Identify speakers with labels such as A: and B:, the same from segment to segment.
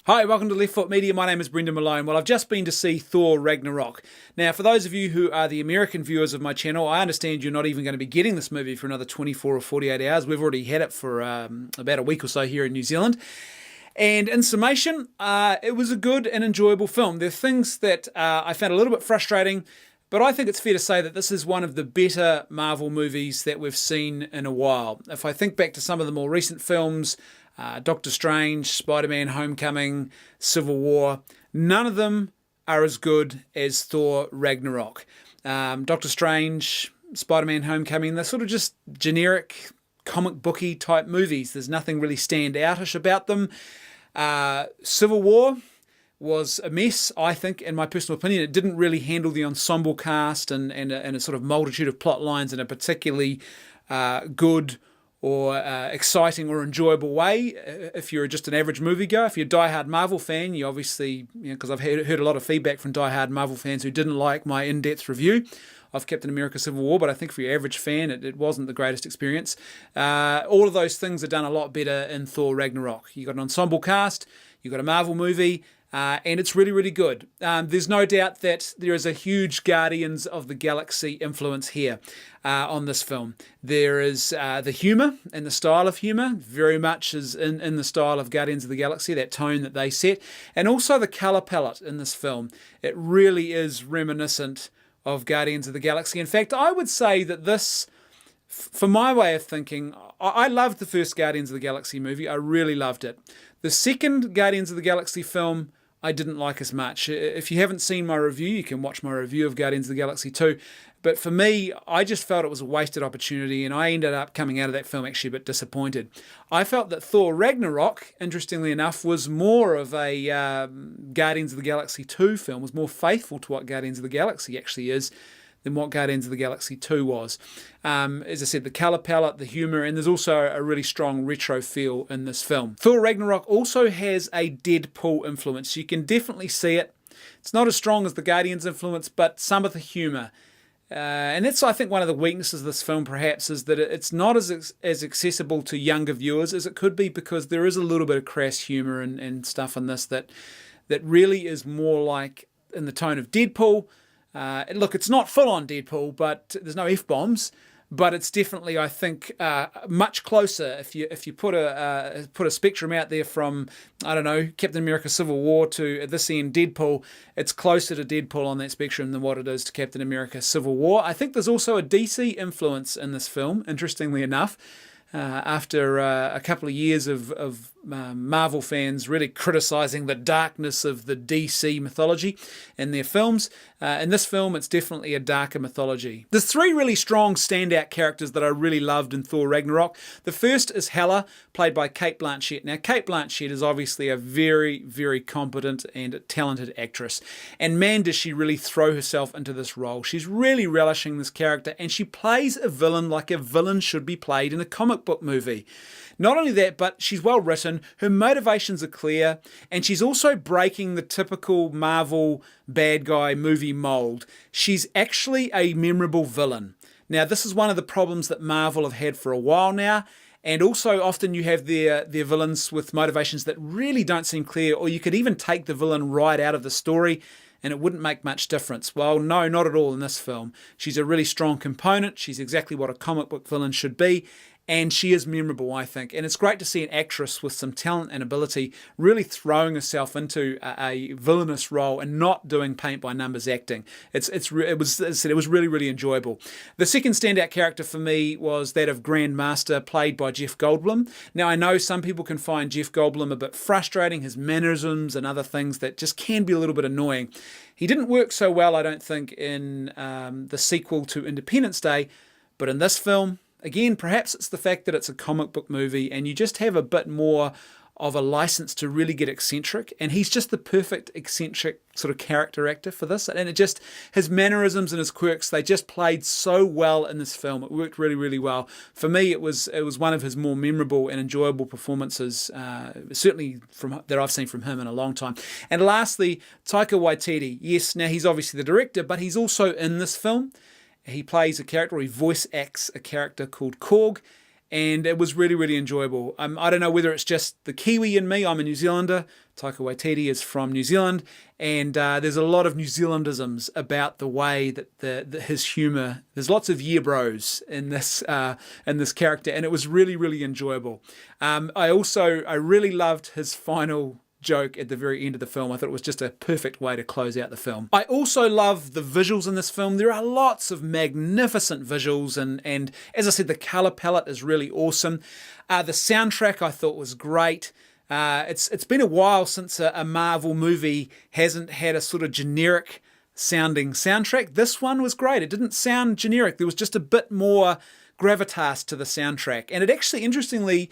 A: Hi, welcome to Left Foot Media. My name is Brendan Malone. Well, I've just been to see Thor Ragnarok. Now, for those of you who are the American viewers of my channel, I understand you're not even going to be getting this movie for another 24 or 48 hours. We've already had it for about a week or so here in New Zealand. And in summation, it was a good and enjoyable film. There are things that I found a little bit frustrating, but I think it's fair to say that this is one of the better Marvel movies that we've seen in a while. If I think back to some of the more recent films, Doctor Strange, Spider-Man Homecoming, Civil War, none of them are as good as Thor Ragnarok. Doctor Strange, Spider-Man Homecoming, they're sort of just generic comic booky type movies. There's nothing really standoutish about them. Civil War was a mess, I think, in my personal opinion. It didn't really handle the ensemble cast and a sort of multitude of plot lines in a particularly good or exciting or enjoyable way. If you're just an average moviegoer, if you're a diehard Marvel fan, you obviously, because I've heard a lot of feedback from diehard Marvel fans who didn't like my in-depth review of Captain America Civil War, but I think for your average fan, it wasn't the greatest experience. All of those things are done a lot better in Thor Ragnarok. You've got an ensemble cast, you've got a Marvel movie, and it's really, really good. There's no doubt that there is a huge Guardians of the Galaxy influence here on this film. There is the humour and the style of humour very much is in the style of Guardians of the Galaxy, that tone that they set, and also the colour palette in this film. It really is reminiscent of Guardians of the Galaxy. In fact, I would say that this, for my way of thinking, I loved the first Guardians of the Galaxy movie. I really loved it. The second Guardians of the Galaxy film I didn't like as much. If you haven't seen my review, you can watch my review of Guardians of the Galaxy 2. But for me, I just felt it was a wasted opportunity, and I ended up coming out of that film actually a bit disappointed. I felt that Thor Ragnarok, interestingly enough, was more of a Guardians of the Galaxy 2 film, was more faithful to what Guardians of the Galaxy actually is than what Guardians of the Galaxy 2 was. As I said, the colour palette, the humour, and there's also a really strong retro feel in this film. Thor Ragnarok also has a Deadpool influence. You can definitely see it. It's not as strong as the Guardians influence, but some of the humour. And that's, I think, one of the weaknesses of this film, perhaps, is that it's not as accessible to younger viewers as it could be, because there is a little bit of crass humour and stuff in this that really is more like in the tone of Deadpool. Look, it's not full-on Deadpool, but there's no F-bombs. But it's definitely, I think, much closer. If you put a spectrum out there from, I don't know, Captain America Civil War to, at this end, Deadpool, it's closer to Deadpool on that spectrum than what it is to Captain America Civil War. I think there's also a DC influence in this film, interestingly enough. After a couple of years of Marvel fans really criticising the darkness of the DC mythology in their films. In this film, it's definitely a darker mythology. There's three really strong standout characters that I really loved in Thor Ragnarok. The first is Hela, played by Cate Blanchett. Now, Cate Blanchett is obviously a very, very competent and talented actress. And man, does she really throw herself into this role. She's really relishing this character, and she plays a villain like a villain should be played in a comic book movie. Not only that, but she's well written, her motivations are clear, and she's also breaking the typical Marvel bad guy movie mold. She's actually a memorable villain. Now, this is one of the problems that Marvel have had for a while now, and also often you have their villains with motivations that really don't seem clear, or you could even take the villain right out of the story and it wouldn't make much difference. Well, no, not at all in this film. She's a really strong component. She's exactly what a comic book villain should be. And she is memorable, I think. And it's great to see an actress with some talent and ability really throwing herself into a villainous role and not doing paint-by-numbers acting. It was really, really enjoyable. The second standout character for me was that of Grandmaster, played by Jeff Goldblum. Now, I know some people can find Jeff Goldblum a bit frustrating, his mannerisms and other things that just can be a little bit annoying. He didn't work so well, I don't think, in the sequel to Independence Day, but in this film, again, perhaps it's the fact that it's a comic book movie and you just have a bit more of a license to really get eccentric, and he's just the perfect eccentric sort of character actor for this, and it just, his mannerisms and his quirks, they just played so well in this film. It worked really, really well. For me, it was one of his more memorable and enjoyable performances, certainly that I've seen from him in a long time. And lastly, Taika Waititi. Yes, now he's obviously the director, but he's also in this film. He plays a character, or he voice acts a character called Korg, and it was really, really enjoyable. I don't know whether it's just the Kiwi in me. I'm a New Zealander. Taika Waititi is from New Zealand, and there's a lot of New Zealandisms about the way that his humour. There's lots of year bros in this character, and it was really, really enjoyable. I really loved his final joke at the very end of the film. I thought it was just a perfect way to close out the film. I also love the visuals in this film. There are lots of magnificent visuals, and as I said, the colour palette is really awesome. The soundtrack I thought was great. It's been a while since a Marvel movie hasn't had a sort of generic sounding soundtrack. This one was great. It didn't sound generic. There was just a bit more gravitas to the soundtrack, and it actually, interestingly,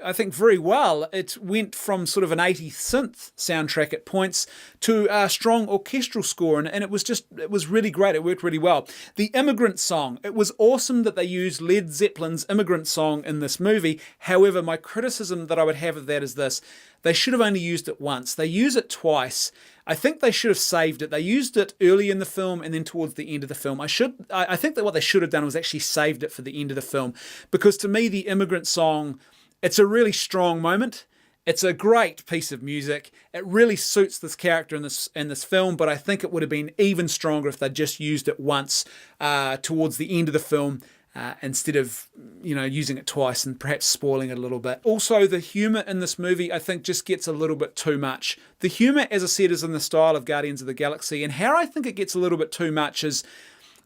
A: I think very well, it went from sort of an 80s synth soundtrack at points to a strong orchestral score, and it was really great. It worked really well. The Immigrant Song, it was awesome that they used Led Zeppelin's Immigrant Song in this movie. However, my criticism that I would have of that is this: they should have only used it once. They use it twice. I think they should have saved it. They used it early in the film and then towards the end of the film. I think that what they should have done was actually saved it for the end of the film, because to me, the Immigrant Song, it's a really strong moment. It's a great piece of music. It really suits this character in this film, but I think it would have been even stronger if they'd just used it once towards the end of the film instead of using it twice and perhaps spoiling it a little bit. Also, the humour in this movie, I think, just gets a little bit too much. The humour, as I said, is in the style of Guardians of the Galaxy, and how I think it gets a little bit too much is,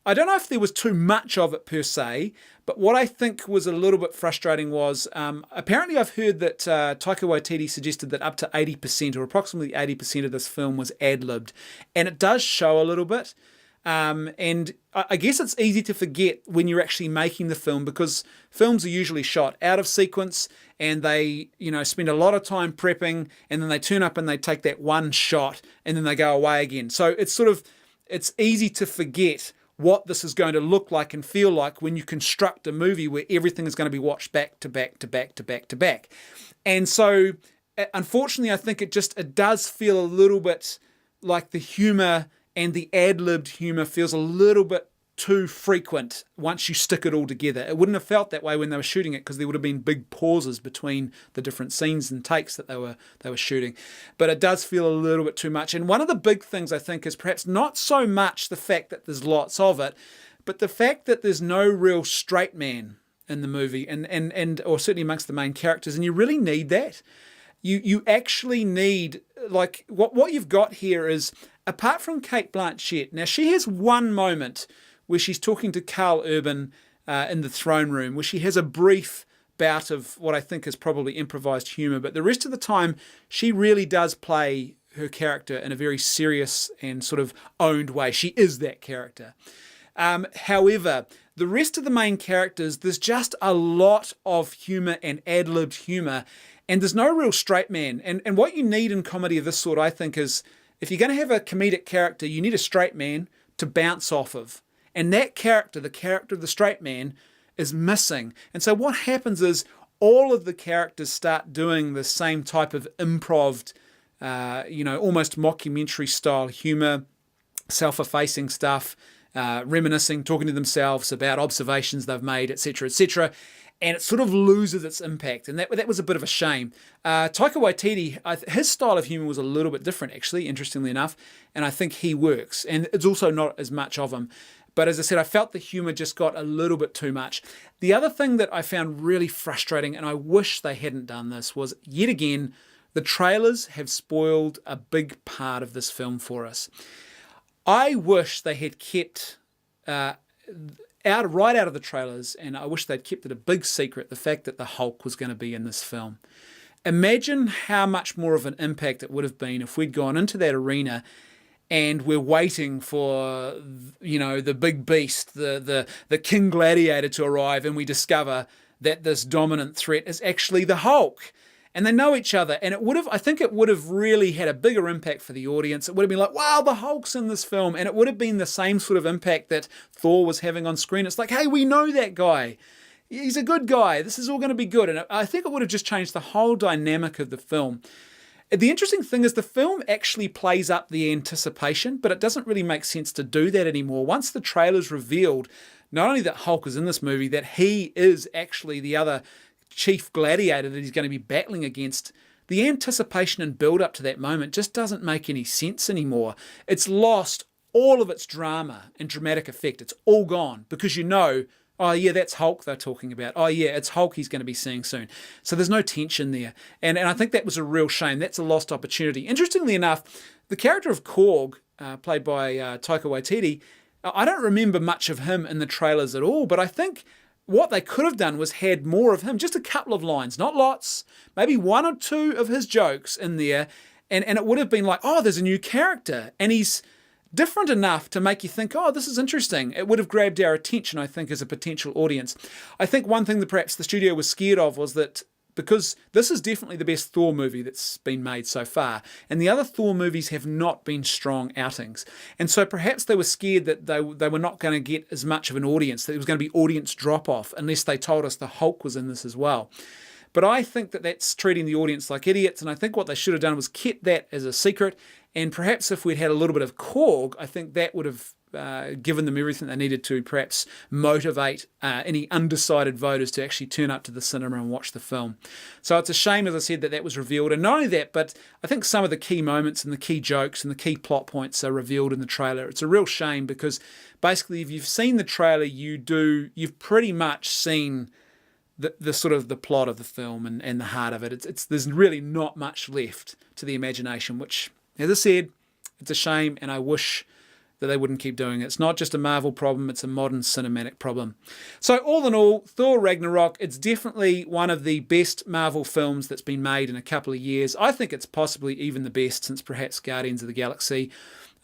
A: I don't know if there was too much of it per se, but what I think was a little bit frustrating was, apparently I've heard that Taika Waititi suggested that up to 80% or approximately 80% of this film was ad-libbed, and it does show a little bit. And I guess it's easy to forget when you're actually making the film, because films are usually shot out of sequence, and they, spend a lot of time prepping, and then they turn up and they take that one shot and then they go away again. So it's easy to forget what this is going to look like and feel like when you construct a movie where everything is going to be watched back to back to back to back to back. And so, unfortunately, I think it does feel a little bit like the humour and the ad-libbed humour feels a little bit too frequent once you stick it all together. It wouldn't have felt that way when they were shooting it, because there would have been big pauses between the different scenes and takes that they were shooting. But it does feel a little bit too much. And one of the big things, I think, is perhaps not so much the fact that there's lots of it, but the fact that there's no real straight man in the movie, and or certainly amongst the main characters, and you really need that. You actually need, like, what you've got here is, apart from Cate Blanchett, now she has one moment where she's talking to Carl Urban in the throne room, where she has a brief bout of what I think is probably improvised humour, but the rest of the time she really does play her character in a very serious and sort of owned way. She is that character. However, the rest of the main characters, there's just a lot of humour and ad-libbed humour, and there's no real straight man. And what you need in comedy of this sort, I think, is if you're going to have a comedic character, you need a straight man to bounce off of. And that character, the character of the straight man, is missing. And so what happens is all of the characters start doing the same type of improv, almost mockumentary style humour, self-effacing stuff, reminiscing, talking to themselves about observations they've made, etc., etc. And it sort of loses its impact, and that was a bit of a shame. Taika Waititi, his style of humour was a little bit different, actually, interestingly enough, and I think he works, and it's also not as much of him. But as I said, I felt the humour just got a little bit too much. The other thing that I found really frustrating, and I wish they hadn't done this, was, yet again, the trailers have spoiled a big part of this film for us. I wish they had kept right out of the trailers, and I wish they'd kept it a big secret, the fact that the Hulk was going to be in this film. Imagine how much more of an impact it would have been if we'd gone into that arena and we're waiting for, the big beast, the King Gladiator to arrive, and we discover that this dominant threat is actually the Hulk. And they know each other, and I think it would have really had a bigger impact for the audience. It would have been like, wow, the Hulk's in this film, and it would have been the same sort of impact that Thor was having on screen. It's like, hey, we know that guy. He's a good guy. This is all going to be good. And I think it would have just changed the whole dynamic of the film. The interesting thing is the film actually plays up the anticipation, but it doesn't really make sense to do that anymore. Once the trailer's revealed, not only that Hulk is in this movie, that he is actually the other chief gladiator that he's going to be battling against. The anticipation and build up to that moment just doesn't make any sense anymore. It's lost all of its drama and dramatic effect. It's all gone because oh yeah, that's Hulk they're talking about. Oh yeah, it's Hulk he's going to be seeing soon. So there's no tension there. And I think that was a real shame. That's a lost opportunity. Interestingly enough, the character of Korg, played by Taika Waititi, I don't remember much of him in the trailers at all, but I think what they could have done was had more of him, just a couple of lines, not lots, maybe one or two of his jokes in there, and it would have been like, oh, there's a new character, and he's different enough to make you think, oh, this is interesting. It would have grabbed our attention, I think, as a potential audience. I think one thing that perhaps the studio was scared of was that because this is definitely the best Thor movie that's been made so far, and the other Thor movies have not been strong outings. And so perhaps they were scared that they were not going to get as much of an audience, that there was going to be audience drop-off unless they told us the Hulk was in this as well. But I think that that's treating the audience like idiots, and I think what they should have done was kept that as a secret, and perhaps if we'd had a little bit of Korg, I think that would have given them everything they needed to perhaps motivate any undecided voters to actually turn up to the cinema and watch the film. So it's a shame, as I said, that that was revealed. And not only that, but I think some of the key moments and the key jokes and the key plot points are revealed in the trailer. It's a real shame because basically if you've seen the trailer, you've pretty much seen the sort of the plot of the film and the heart of it. There's really not much left to the imagination, which, as I said, it's a shame, and I wish that they wouldn't keep doing it. It's not just a Marvel problem, it's a modern cinematic problem. So all in all, Thor Ragnarok, it's definitely one of the best Marvel films that's been made in a couple of years. I think it's possibly even the best since perhaps Guardians of the Galaxy.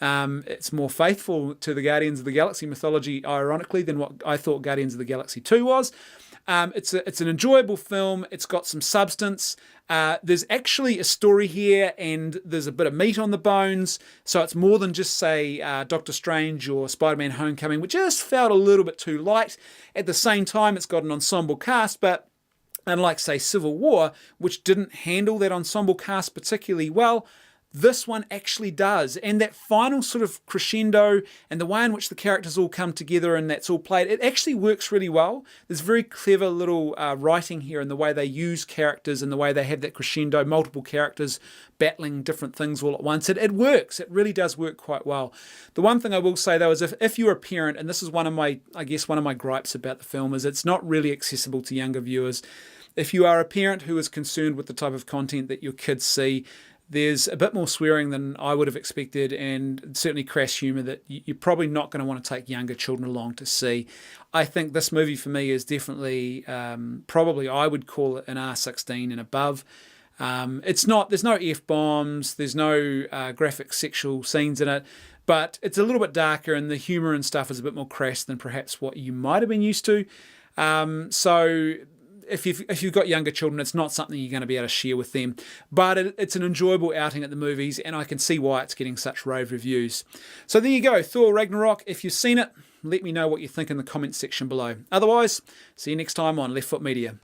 A: It's more faithful to the Guardians of the Galaxy mythology, ironically, than what I thought Guardians of the Galaxy 2 was. It's an enjoyable film. It's got some substance. There's actually a story here, and there's a bit of meat on the bones. So it's more than just, say, Doctor Strange or Spider-Man Homecoming, which just felt a little bit too light. At the same time, it's got an ensemble cast, but unlike, say, Civil War, which didn't handle that ensemble cast particularly well, this one actually does. And that final sort of crescendo and the way in which the characters all come together and that's all played, it actually works really well. There's very clever little writing here in the way they use characters and the way they have that crescendo, multiple characters battling different things all at once. It works. It really does work quite well. The one thing I will say, though, is if you're a parent, and this is one of my gripes about the film, is it's not really accessible to younger viewers. If you are a parent who is concerned with the type of content that your kids see, there's a bit more swearing than I would have expected, and certainly crass humour that you're probably not going to want to take younger children along to see. I think this movie for me is definitely, probably I would call it an R16 and above. There's no F-bombs, there's no graphic sexual scenes in it, but it's a little bit darker and the humour and stuff is a bit more crass than perhaps what you might have been used to. So if you've got younger children, it's not something you're going to be able to share with them. But it's an enjoyable outing at the movies, and I can see why it's getting such rave reviews. So there you go, Thor Ragnarok. If you've seen it, let me know what you think in the comments section below. Otherwise, see you next time on Left Foot Media.